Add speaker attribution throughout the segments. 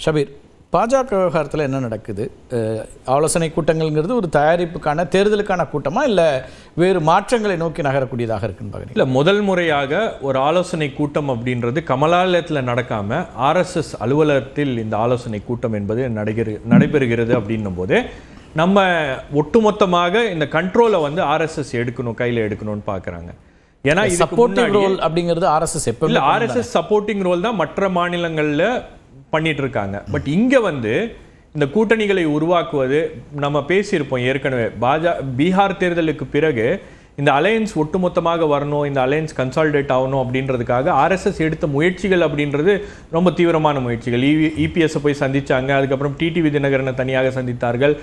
Speaker 1: ஷபீர், பாஜக விவகாரத்தில் என்ன நடக்குது? ஆலோசனை கூட்டங்கள்ங்கிறது ஒரு தயாரிப்புக்கான தேர்தலுக்கான கூட்டமா இல்லை வேறு மாற்றங்களை நோக்கி நகரக்கூடியதாக இருக்குன்னு பார்க்குறீங்க?
Speaker 2: இல்லை, முதல் முறையாக ஒரு ஆலோசனை கூட்டம் அப்படின்றது கமலாலயத்தில் நடக்காம RSS அலுவலகத்தில் இந்த ஆலோசனை கூட்டம் என்பது நடைபெறுகிறது அப்படின்னும் போது நம்ம ஒட்டுமொத்தமாக இந்த கண்ட்ரோலை வந்து RSS எடுக்கணும், கையில் எடுக்கணும்னு பார்க்குறாங்க. ஏன்னா
Speaker 1: சப்போர்ட்டிங் ரோல் அப்படிங்கிறது RSS எப்போ இல்லை,
Speaker 2: RSS சப்போர்ட்டிங் ரோல் தான் மற்ற மாநிலங்களில் பண்ணிட்டு இருக்காங்க. பட் இங்க வந்து இந்த கூட்டணிகளை உருவாக்குவது நம்ம பேசியிருப்போம் ஏற்கனவே. பீகார் தேர்தலுக்கு பிறகு இந்த அலையன்ஸ் ஒட்டுமொத்தமாக வரணும், இந்த அலையன்ஸ் கன்சாலிடேட் ஆகணும் அப்படின்றதுக்காக RSS எடுத்த முயற்சிகள் அப்படின்றது ரொம்ப தீவிரமான முயற்சிகள். EPS போய் சந்திச்சாங்க, அதுக்கப்புறம் டிடிவி தினகரனை தனியாக சந்தித்தார்கள்.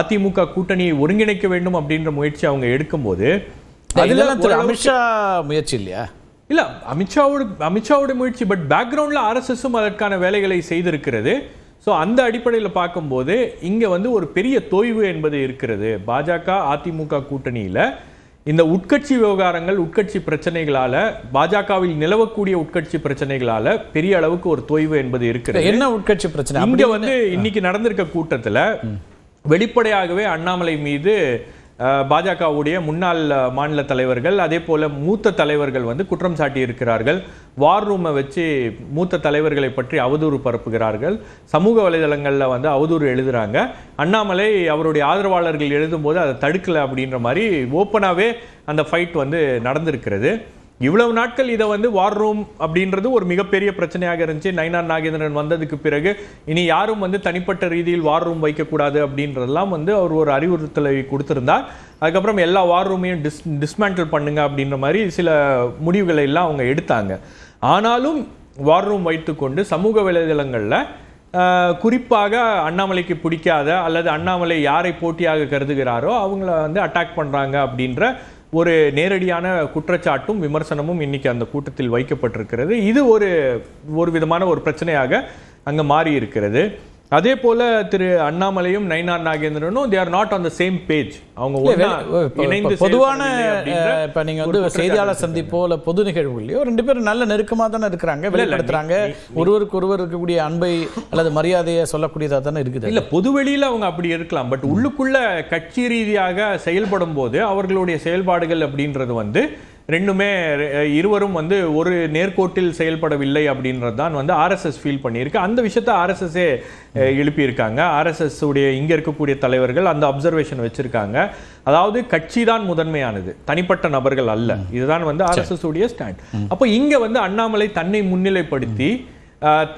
Speaker 2: அதிமுக கூட்டணியை ஒருங்கிணைக்க வேண்டும் அப்படின்ற முயற்சி அவங்க எடுக்கும்போது
Speaker 1: அமித்ஷா முயற்சி இல்லையா?
Speaker 2: இல்ல, அமித்ஷாவோட முயற்சி. பட் பேக்ரவுண்ட்ல RSSம் அதற்கான வேலைகளை செய்திருக்கிறது. ஸோ அந்த அடிப்படையில் பார்க்கும்போது இங்க வந்து ஒரு பெரிய தொய்வு என்பது இருக்கிறது. பாஜக அதிமுக கூட்டணியில இந்த உட்கட்சி விவகாரங்கள், உட்கட்சி பிரச்சனைகளால, பாஜகவில் நிலவக்கூடிய உட்கட்சி பிரச்சனைகளால பெரிய அளவுக்கு ஒரு தொய்வு என்பது இருக்கிறது.
Speaker 1: என்ன உட்கட்சி பிரச்சனை?
Speaker 2: இங்க வந்து இன்னைக்கு நடந்திருக்க கூட்டத்துல வெளிப்படையாகவே அண்ணாமலை மீது பாஜகவுடைய முன்னாள் மாநில தலைவர்கள், அதே போல மூத்த தலைவர்கள் வந்து குற்றம் சாட்டி இருக்கிறார்கள். வார் ரூமை வச்சு மூத்த தலைவர்களை பற்றி அவதூறு பரப்புகிறார்கள். சமூக வலைதளங்களில் வந்து அவதூறு எழுதுறாங்க. அண்ணாமலை அவருடைய ஆதரவாளர்கள் எழுதும்போது அதை தடுக்கல அப்படின்ற மாதிரி ஓப்பனாகவே அந்த ஃபைட் வந்து நடந்திருக்கிறது. இவ்வளவு நாட்கள் இதை வந்து வார் ரூம் அப்படின்றது ஒரு மிகப்பெரிய பிரச்சனையாக இருந்துச்சு. நயினார் நாகேந்திரன் வந்ததுக்கு பிறகு இனி யாரும் வந்து தனிப்பட்ட ரீதியில் வார் ரூம் வைக்கக்கூடாது அப்படின்றதெல்லாம் வந்து அவர் ஒரு அறிவுறுத்தலை கொடுத்திருந்தார். அதுக்கப்புறம் எல்லா வார் ரூமையும் டிஸ்மேண்டில் பண்ணுங்க அப்படின்ற மாதிரி சில முடிவுகளை எல்லாம் அவங்க எடுத்தாங்க. ஆனாலும் வார் ரூம் வைத்துக்கொண்டு சமூக வலைதளங்களில் குறிப்பாக அண்ணாமலைக்கு பிடிக்காத அல்லது அண்ணாமலை யாரை போட்டியாக கருதுகிறாரோ அவங்கள வந்து அட்டாக் பண்ணுறாங்க அப்படின்ற ஒரு நேரடியான குற்றச்சாட்டும் விமர்சனமும் இன்னைக்கு அந்த கூட்டத்தில் வைக்கப்பட்டிருக்கிறது. இது ஒரு விதமான ஒரு பிரச்சனையாக அங்க மாறி இருக்கிறது. அதே போல திரு அண்ணாமலையும் Nainar நாகேந்திரனும் they are not on the same page. அவங்க
Speaker 1: பொதுவான இப்ப நீங்க வந்து செய்தியாளர் சந்திப்போ இல்ல பொது நிகழ்வுகளையோ ரெண்டு பேரும் நல்ல நெருக்கமா தானே இருக்கிறாங்க, வெளிப்படுத்துறாங்க. ஒருவருக்கு ஒருவர் இருக்கக்கூடிய அன்பை அல்லது மரியாதையை சொல்லக்கூடியதா தானே இருக்குது.
Speaker 2: இல்ல, பொதுவெளியில அவங்க அப்படி இருக்கலாம். பட் உள்ளுக்குள்ள கட்சி ரீதியாக செயல்படும் போது அவர்களுடைய செயல்பாடுகள் அப்படின்றது வந்து ரெண்டுமே இருவரும் வந்து ஒரு நேர்கோட்டில் செயல்படவில்லை அப்படின்றது தான் வந்து RSS ஃபீல் பண்ணியிருக்கு. அந்த விஷயத்தை RSSஏ எழுப்பியிருக்காங்க. RSS உடைய இங்க இருக்கக்கூடிய தலைவர்கள் அந்த அப்சர்வேஷன் வச்சிருக்காங்க. அதாவது கட்சி தான் முதன்மையானது, தனிப்பட்ட நபர்கள் அல்ல. இதுதான் வந்து RSS உடைய ஸ்டாண்ட். அப்போ இங்க வந்து அண்ணாமலை தன்னை முன்னிலைப்படுத்தி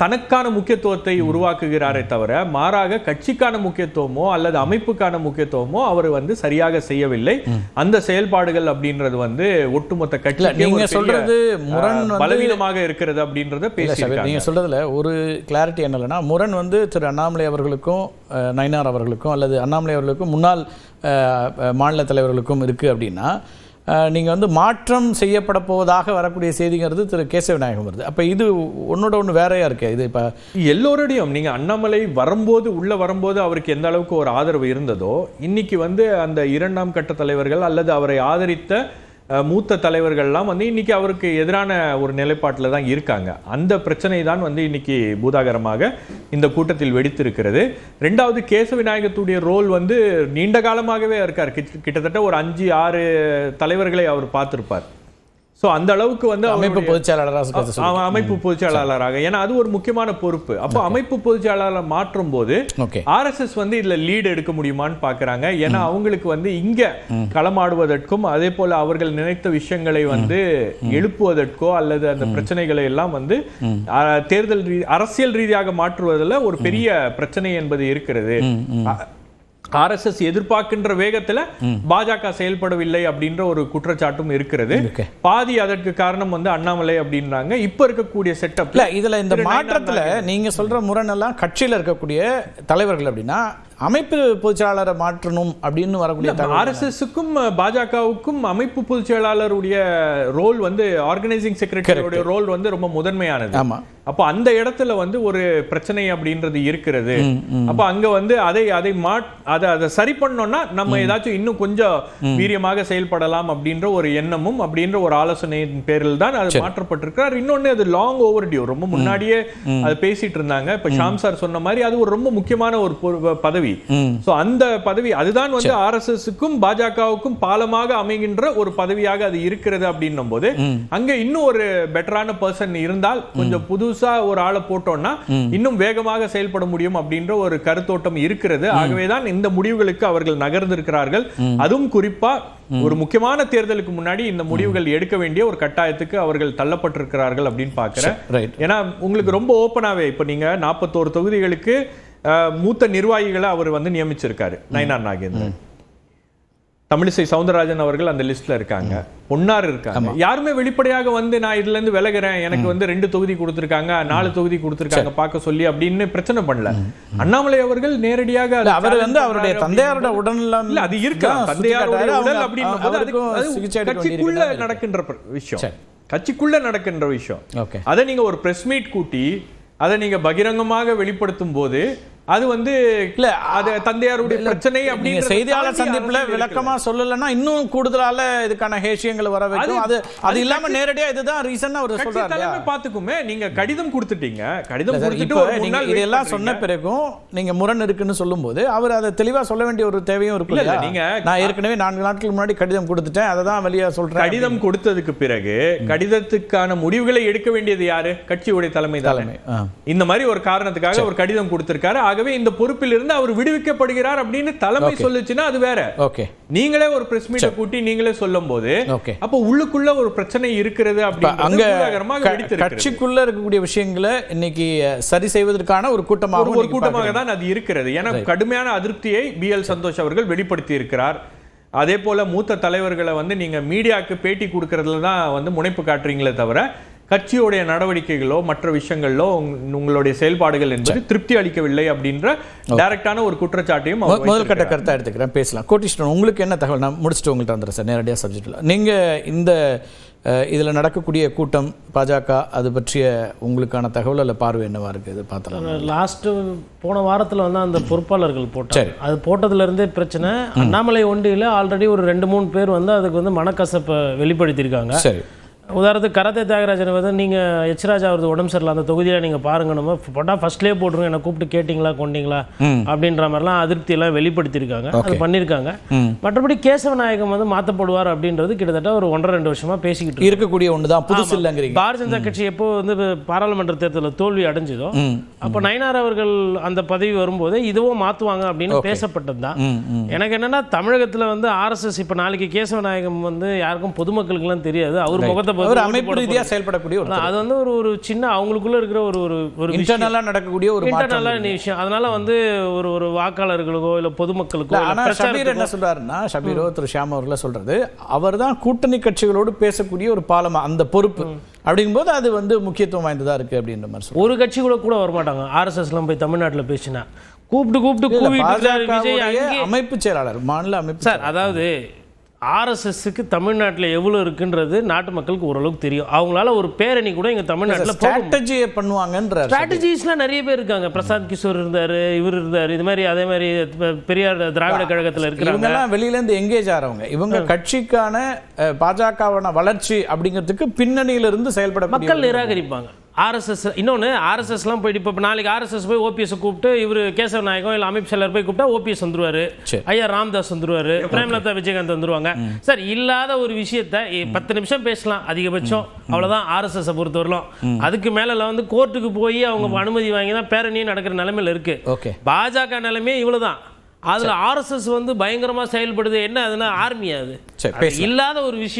Speaker 2: தனக்கான முக்கியத்துவத்தை உருவாக்குகிறாரே தவிர மாறாக கட்சிக்கான முக்கியத்துவமோ அல்லது அமைப்புக்கான முக்கியத்துவமோ அவர் வந்து சரியாக செய்யவில்லை. அந்த செயல்பாடுகள் அப்படின்றது வந்து ஒட்டுமொத்த கட்சி பலவீனமாக இருக்கிறது அப்படின்றத பேசியிருக்காங்க.
Speaker 1: நீங்க சொல்றதுல ஒரு கிளாரிட்டி என்னன்னா, முரண் வந்து திரு அண்ணாமலை அவர்களுக்கும் நயினார் அவர்களுக்கும் அல்லது அண்ணாமலை அவர்களுக்கும் முன்னாள் மாநில தலைவர்களுக்கும் இருக்கு அப்படின்னா, நீங்கள் வந்து மாற்றம் செய்யப்பட போவதாக வரக்கூடிய செய்திங்கிறது திரு கேசவ விநாயகம் வருது. அப்போ இது ஒன்னோட ஒன்று வேறையா இருக்கு. இது இப்போ
Speaker 2: எல்லோருடையும் நீங்கள் அண்ணாமலை வரும்போது உள்ளே வரும்போது அவருக்கு எந்த அளவுக்கு ஒரு ஆதரவு இருந்ததோ, இன்னைக்கு வந்து அந்த இரண்டாம் கட்ட தலைவர்கள் அல்லது அவரை ஆதரித்த மூத்த தலைவர்கள்லாம் வந்து இன்னைக்கு அவருக்கு எதிரான ஒரு நிலைப்பாட்டில் தான் இருக்காங்க. அந்த பிரச்சனை தான் வந்து இன்னைக்கு பூதாகரமாக இந்த கூட்டத்தில் வெடித்திருக்கிறது. ரெண்டாவது, கேசவ விநாயகத்துடைய ரோல் வந்து நீண்ட காலமாகவே இருக்கார். கிட்டத்தட்ட ஒரு 5-6 தலைவர்களை அவர் பார்த்திருப்பார். ஸோ அந்த அளவுக்கு வந்து
Speaker 1: அமைப்பு
Speaker 2: பொதுச்செயலாளராக, ஏன்னா அது ஒரு முக்கியமான பொறுப்பு. அப்போ அமைப்பு பொதுச்செயலாளர் மாற்றும் போது RSS வந்து இதுல லீடு எடுக்க முடியுமான்னு பாக்குறாங்க. ஏன்னா அவங்களுக்கு வந்து இங்க களமாடுவதற்கும் அதே போல அவர்கள் நினைத்த விஷயங்களை வந்து எழுப்புவதற்கோ அல்லது அந்த பிரச்சனைகளை எல்லாம் வந்து தேர்தல் அரசியல் ரீதியாக மாற்றுவதில் ஒரு பெரிய பிரச்சனை என்பது இருக்கிறது. RSS எதிர்பார்க்கின்ற வேகத்துல பாஜக செயல்படவில்லை அப்படின்ற ஒரு குற்றச்சாட்டும் இருக்கிறது. பாதி அதற்கு காரணம் வந்து அண்ணாமலை அப்படின்றாங்க. இப்ப இருக்கக்கூடிய செட்டப்ல
Speaker 1: இதுல இந்த மாற்றத்துல நீங்க சொல்ற முரணெல்லாம் கட்சியில இருக்கக்கூடிய தலைவர்கள் அப்படின்னா அமைப்பு பொதுச்செயலாளரை மாற்றணும் அப்படின்னு வரக்கூடிய
Speaker 2: RSSக்கும் பாஜகவுக்கும் அமைப்பு பொதுச் செயலாளருடைய ரோல் வந்து ஆர்கனைசிங் செக்ரட்டரியோட ரோல் வந்து ரொம்ப முதன்மையானது.
Speaker 1: ஆமா.
Speaker 2: அப்போ அந்த இடத்துல வந்து ஒரு பிரச்சனை அப்படின்றது இருக்கிறது. அப்போ அங்க வந்து அதை சரி பண்ணோம்னா நம்ம ஏதாச்சும் இன்னும் கொஞ்சம் வீரியமாக செயல்படலாம் அப்படின்ற ஒரு எண்ணமும் அப்படின்ற ஒரு ஆலோசனையின் பேரில் தான் அது மாற்றப்பட்டிருக்கிறார். இன்னொன்னு அது லாங் ஓவர் டியூ, ரொம்ப முன்னாடியே அது பேசிட்டு இருந்தாங்க. இப்ப ஷாம் சார் சொன்ன மாதிரி அது ஒரு ரொம்ப முக்கியமான ஒரு பதவி. சோ அந்த பதவி அதுதான் வந்து RSSக்கும் பாஜகவுக்கும் பாலமாக அமைகின்ற ஒரு பதவியாக அது இருக்கிறது அப்படின்னும் போது அங்க இன்னும் ஒரு பெட்டரான பர்சன் இருந்தால், கொஞ்சம் புதுசா ஒரு ஆளை போட்டோம்னா இன்னும் வேகமாக செயல்பட முடியும் அப்படின்ற ஒரு கருத்தோட்டம் இருக்கிறது. ஆகவேதான் இந்த முடிவுகளுக்கு அவர்கள் நகர்ந்திருக்கிறார்கள். அதுவும் குறிப்பா ஒரு முக்கியமான தேர்தலுக்கு முன்னாடி இந்த முடிவுகள் எடுக்க வேண்டிய ஒரு கட்டாயத்துக்கு அவர்கள் தள்ளப்பட்டிருக்கிறார்கள் அப்படின்னு பாக்குறேன். ஏன்னா உங்களுக்கு ரொம்ப ஓப்பனாவே இப்ப நீங்க 41 தொகுதிகளுக்கு மூத்த நிர்வாகிகளை அவர் வந்து நியமிச்சிருக்காரு. நயினார் நாகேந்திரன், தமிழிசை சவுந்தரராஜன் அவர்கள் அந்த லிஸ்ட்ல இருக்காங்க, பொன்னார் இருக்காங்க. யாருமே வெளிப்படையாக வந்து நான் இதுல இருந்து விலகிறேன், எனக்கு வந்து 2 தொகுதி கொடுத்திருக்காங்க, 4 தொகுதி கொடுத்திருக்காங்க பார்க்க சொல்லி அப்படின்னு பிரச்சனை பண்ணல. அண்ணாமலை அவர்கள் நேரடியாக
Speaker 1: அவர் வந்து அவருடைய தந்தையாரோட உடல்நலம்
Speaker 2: இல்ல அது இருக்கு, தந்தையாரோட உடல் அப்படின்னு கட்சிக்குள்ள நடக்கின்ற விஷயம், கட்சிக்குள்ள நடக்கின்ற விஷயம். அதை நீங்க ஒரு பிரஸ் மீட் கூட்டி அதை நீங்க பகிரங்கமாக வெளிப்படுத்தும் போது அது வந்து இல்ல அது தந்தையாருடைய பிரச்சனை அப்படின்னு
Speaker 1: செய்தியாளர் சந்திப்புல விளக்கமா சொல்லலன்னா இன்னும் கூடுதலால இதுக்கான ஹேஷியங்கள் வர வைக்கும். அது இல்லாம நேரடியா இதுதான் ரீசன் அவர் சொல்றாரு.
Speaker 2: தலைமை பாத்துக்குமே, நீங்க கடிதம் கொடுத்துட்டீங்க, கடிதம்
Speaker 1: கொடுத்துட்டு நீங்க இதெல்லாம் சொன்ன பிறகும் நீங்க முரண் இருக்குன்னு சொல்லும்போது அவர் அதை தெளிவா சொல்ல வேண்டிய ஒரு தேவையும் இருக்கு. இல்ல நீங்க நான் ஏற்கனவே 4 நாட்களுக்கு முன்னாடி கடிதம் கொடுத்துட்டேன், அதை தான் வெளியே சொல்றேன்.
Speaker 2: கடிதம் கொடுத்ததுக்கு பிறகு கடிதத்துக்கான முடிவுகளை எடுக்க வேண்டியது யாரு? கட்சியுடைய தலைமை. இந்த மாதிரி ஒரு காரணத்துக்காக ஒரு கடிதம் கொடுத்திருக்காரு. ஆகவே இந்த பொறுப்பில் இருந்து அவர் விடுவிக்கப்படுகிறார் அப்படின்னு தலைமை சொல்லுச்சுன்னா அது வேற. நீங்களே ஒரு பிரஸ் மீட்டை கூட்டி நீங்களே சொல்லும்போது அப்ப உள்ளுக்குள்ள ஒரு பிரச்சனை இருக்கிறது.
Speaker 1: கட்சிக்குள்ள இருக்கக்கூடிய விஷயங்களை இன்னைக்கு சரி செய்வதற்கான ஒரு கூட்டமாக
Speaker 2: தான் அது இருக்கிறது. ஏன்னா கடுமையான அதிருப்தியை BL சந்தோஷ் அவர்கள் வெளிப்படுத்தி இருக்கிறார். அதே போல மூத்த தலைவர்களை வந்து நீங்க மீடியாவுக்கு பேட்டி கொடுக்கறதுல தான் வந்து முனைப்பு காட்டுறீங்களே தவிர கட்சியுடைய நடவடிக்கைகளோ மற்ற விஷயங்களோ உங்களுடைய செயல்பாடுகள் என்பது திருப்தி அளிக்கவில்லை அப்படின்ற டைரக்டான ஒரு குற்றச்சாட்டையும்
Speaker 1: முதல் கட்ட கருத்தை எடுத்துக்கிறேன், பேசலாம். கோட்டீஸ்வரன், உங்களுக்கு என்ன தகவல்? நான் முடிச்சுட்டு உங்கள்கிட்ட வந்துடுறேன் சார் நேரடியாக சப்ஜெக்டில். நீங்கள் இந்த இதில் நடக்கக்கூடிய கூட்டம் பாஜக அது பற்றிய உங்களுக்கான தகவல் அல்ல பார்வை என்னவா இருக்குது?
Speaker 3: லாஸ்ட்டு போன வாரத்தில் வந்து அந்த பொறுப்பாளர்கள் போட்டார். அது போட்டதுலேருந்தே பிரச்சனை. அண்ணாமலை ஒன்றியில் ஆல்ரெடி ஒரு 2-3 பேர் வந்து அதுக்கு வந்து மனக்கசப்பை வெளிப்படுத்தியிருக்காங்க. சரி, உதாரணத்துக்கு கராத்தே தியாகராஜன் வந்து நீங்கள் எச்ராஜா அவரது உடம்பு சரியில்லை, அந்த தொகுதியில் நீங்கள் பாருங்க, நம்ம போட்டால் ஃபர்ஸ்ட்லேயே போட்டுருங்க, என்னை கூப்பிட்டு கேட்டிங்களா கொண்டீங்களா அப்படின்ற மாதிரிலாம் அதிருப்தியெல்லாம் வெளிப்படுத்தியிருக்காங்க. அது பண்ணியிருக்காங்க. மற்றபடி கேசவநாயகம் வந்து மாற்றப்படுவார் அப்படின்றது கிட்டத்தட்ட ஒரு 1.5-2 வருஷமாக பேசிக்கிட்டு
Speaker 1: இருக்கக்கூடிய ஒன்று தான். புதுசு இல்லைங்கிறீங்க.
Speaker 3: பாரதிய ஜனதா கட்சி எப்போ வந்து பாராளுமன்ற தேர்தலில் தோல்வி அடைஞ்சதோ அப்போ நயினார் அவர்கள் அந்த பதவி வரும்போது இதுவும் மாற்றுவாங்க அப்படின்னு பேசப்பட்டது தான். எனக்கு என்னென்னா தமிழகத்தில் வந்து RSS இப்போ நாளைக்கு கேசவநாயகம் வந்து யாருக்கும் பொதுமக்களுக்குலாம் தெரியாது, அவர் முகத்தை
Speaker 1: ஒரு அமைப்பு ரீதியா செயல்படக்கூடிய
Speaker 3: அது வந்து ஒரு சின்ன அவங்களுக்குள்ள இருக்கிற ஒரு
Speaker 1: இன்டர்னலா நடக்கக்கூடிய ஒரு
Speaker 3: இன்டர்னலான விஷயம். அதனால வந்து ஒரு வாக்காளர்களுக்கோ இல்ல பொதுமக்களுக்கோ.
Speaker 1: ஆனா ஷபீர் என்ன சொல்றாருன்னா, ஷபீரோ திரு ஷியாம் அவர்கள் சொல்றது அவர் தான் கூட்டணி கட்சிகளோடு பேசக்கூடிய ஒரு பாலமா அந்த பொறுப்பு அப்படிங்கும்போது அது வந்து முக்கியத்துவம் வாய்ந்ததா இருக்கு அப்படின்ற மாதிரி.
Speaker 3: ஒரு கட்சி கூட வரமாட்டாங்க RSSலாம் போய் தமிழ்நாட்டில் பேசினா கூப்பிட்டு
Speaker 1: அமைப்பு செயலாளர் மாநில அமைப்பு
Speaker 3: சார். அதாவது RSSக்கு தமிழ்நாட்டில் எவ்வளோ இருக்குன்றது நாட்டு மக்களுக்கு ஓரளவுக்கு தெரியும். அவங்களால ஒரு பேரணி கூட இங்கே தமிழ்நாட்டில்
Speaker 1: ஸ்ட்ராட்டஜி பண்ணுவாங்கன்ற
Speaker 3: ஸ்ட்ராட்டஜிஸ்லாம் நிறைய பேர் இருக்காங்க. பிரசாந்த் கிஷோர் இருந்தார், இவர் இருந்தார், இது மாதிரி அதே மாதிரி பெரியார் திராவிட கழகத்தில் இருக்கிறாங்க.
Speaker 1: வெளியிலேருந்து எங்கேஜ் ஆகிறவங்க இவங்க கட்சிக்கான பாஜகவான வளர்ச்சி அப்படிங்கிறதுக்கு பின்னணியிலிருந்து செயல்பட
Speaker 3: மக்கள் நிராகரிப்பாங்க. RSS இன்னொன்று RSSலாம் போயிட்டு இப்போ நாளைக்கு RSS போய் OPS கூப்பிட்டு இவர் கேசவ நாயகம் இல்லை அமித் ஷா போய் கூப்பிட்டா OPS வந்துருவாரு, ஐயா ராம்தாஸ் வந்துருவாரு, பிரேமலதா விஜயகாந்த் வந்துருவாங்க. சார் இல்லாத ஒரு விஷயத்த 10 நிமிஷம் பேசலாம் அதிகபட்சம், அவ்வளோதான் RSS பொறுத்தவரையிலும். அதுக்கு மேலே வந்து கோர்ட்டுக்கு போய் அவங்க அனுமதி வாங்கி தான் பேரணியும் நடக்கிற நிலைமையில் இருக்கு. பாஜக நிலைமையே இவ்வளோதான். அதுல RSS வந்து பயங்கரமா செயல்படுது. என்ன அதுனா ஆர்மியா? அது இல்லாத ஒரு விஷயம்.